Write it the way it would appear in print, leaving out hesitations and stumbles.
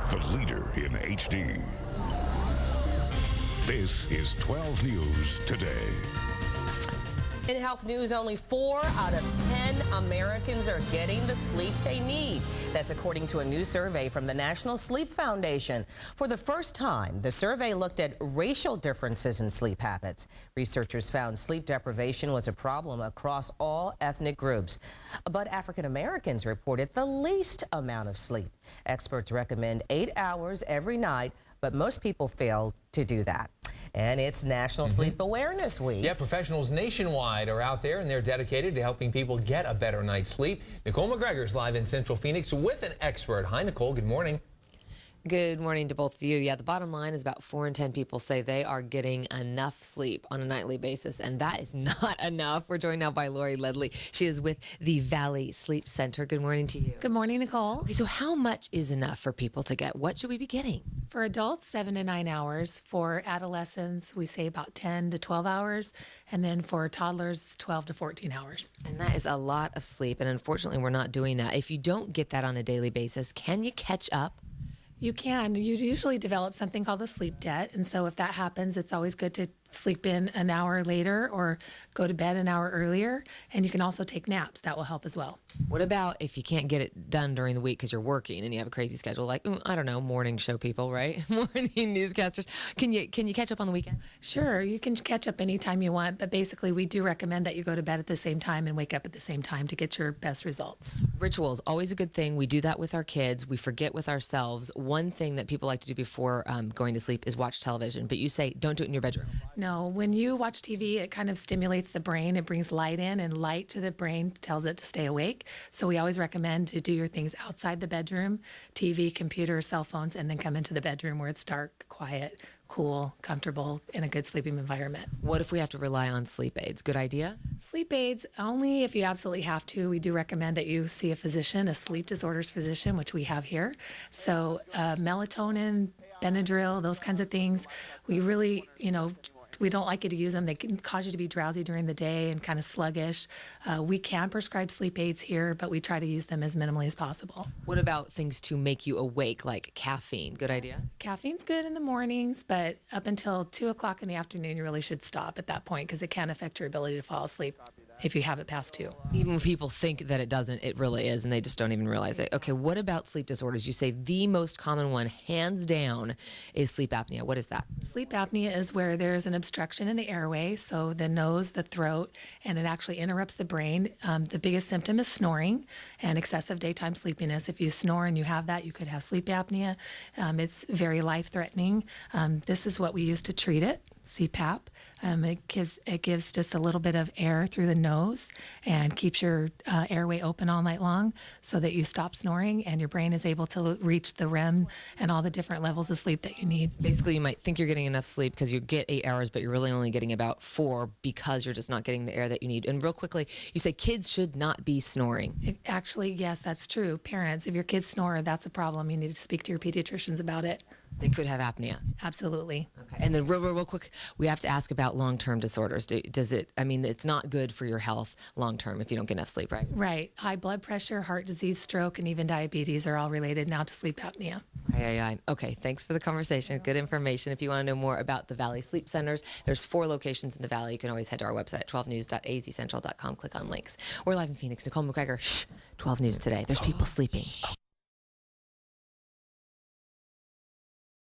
the leader in HD. This is 12 News Today. In health news, only 4 out of 10 Americans are getting the sleep they need. That's according to a new survey from the National Sleep Foundation. For the first time, the survey looked at racial differences in sleep habits. Researchers found sleep deprivation was a problem across all ethnic groups. But African Americans reported the least amount of sleep. Experts recommend 8 hours every night, but most people fail to do that. And it's National Sleep Awareness Week. Yeah, professionals nationwide are out there and they're dedicated to helping people get a better night's sleep. Nicole McGregor's live in Central Phoenix with an expert. Hi, Nicole. Good morning. Good morning to both of you. Yeah, the bottom line is about 4 in 10 people say they are getting enough sleep on a nightly basis, and that is not enough. We're joined now by Lauri Leadley. She is with the Valley Sleep Center. Good morning to you. Good morning, Nicole. Okay, so how much is enough for people to get? What should we be getting? For adults, 7 to 9 hours. For adolescents, we say about 10 to 12 hours. And then for toddlers, 12 to 14 hours. And that is a lot of sleep, and unfortunately, we're not doing that. If you don't get that on a daily basis, can you catch up? You can. You usually develop something called a sleep debt. And so if that happens, it's always good to sleep in an hour later or go to bed an hour earlier. And you can also take naps. That will help as well. What about if you can't get it done during the week because you're working and you have a crazy schedule, like, I don't know, morning show people, right? Morning newscasters. Can you catch up on the weekend? Sure. You can catch up anytime you want. But basically, we do recommend that you go to bed at the same time and wake up at the same time to get your best results. Rituals, always a good thing. We do that with our kids. We forget with ourselves. One thing that people like to do before going to sleep is watch television. But you say, don't do it in your bedroom. No, when you watch TV, it kind of stimulates the brain. It brings light in, and light to the brain tells it to stay awake. So we always recommend to do your things outside the bedroom, TV, computer, cell phones, and then come into the bedroom where it's dark, quiet, cool, comfortable, in a good sleeping environment. What if we have to rely on sleep aids? Good idea? Sleep aids, only if you absolutely have to. We do recommend that you see a physician, a sleep disorders physician, which we have here. So melatonin, Benadryl, those kinds of things, we really, we don't like you to use them. They can cause you to be drowsy during the day and kind of sluggish. We can prescribe sleep aids here, but we try to use them as minimally as possible. What about things to make you awake, like caffeine? Good idea? Caffeine's good in the mornings, but up until 2 o'clock in the afternoon, you really should stop at that point because it can affect your ability to fall asleep if you have it past 2. Even when people think that it doesn't, it really is, and they just don't even realize it. Okay, what about sleep disorders? You say the most common one, hands down, is sleep apnea. What is that? Sleep apnea is where there's an obstruction in the airway, so the nose, the throat, and it actually interrupts the brain. The biggest symptom is snoring and excessive daytime sleepiness. If you snore and you have that, you could have sleep apnea. It's very life-threatening. This is what we use to treat it. CPAP. It gives just a little bit of air through the nose and keeps your airway open all night long so that you stop snoring and your brain is able to reach the REM and all the different levels of sleep that you need. Basically, you might think you're getting enough sleep because you get 8 hours, but you're really only getting about 4 because you're just not getting the air that you need. And real quickly, you say kids should not be snoring. Actually, yes, that's true. Parents, if your kids snore, that's a problem. You need to speak to your pediatricians about it. They could have apnea. Absolutely. Okay. And then real quick, we have to ask about long-term disorders. It's not good for your health long-term if you don't get enough sleep, right? Right. High blood pressure, heart disease, stroke, and even diabetes are all related now to sleep apnea. Aye. Okay, thanks for the conversation. Good information. If you want to know more about the Valley Sleep Centers, there's 4 locations in the Valley. You can always head to our website at 12news.azcentral.com. Click on links. We're live in Phoenix. Nicole McGregor, 12 News Today. There's people sleeping.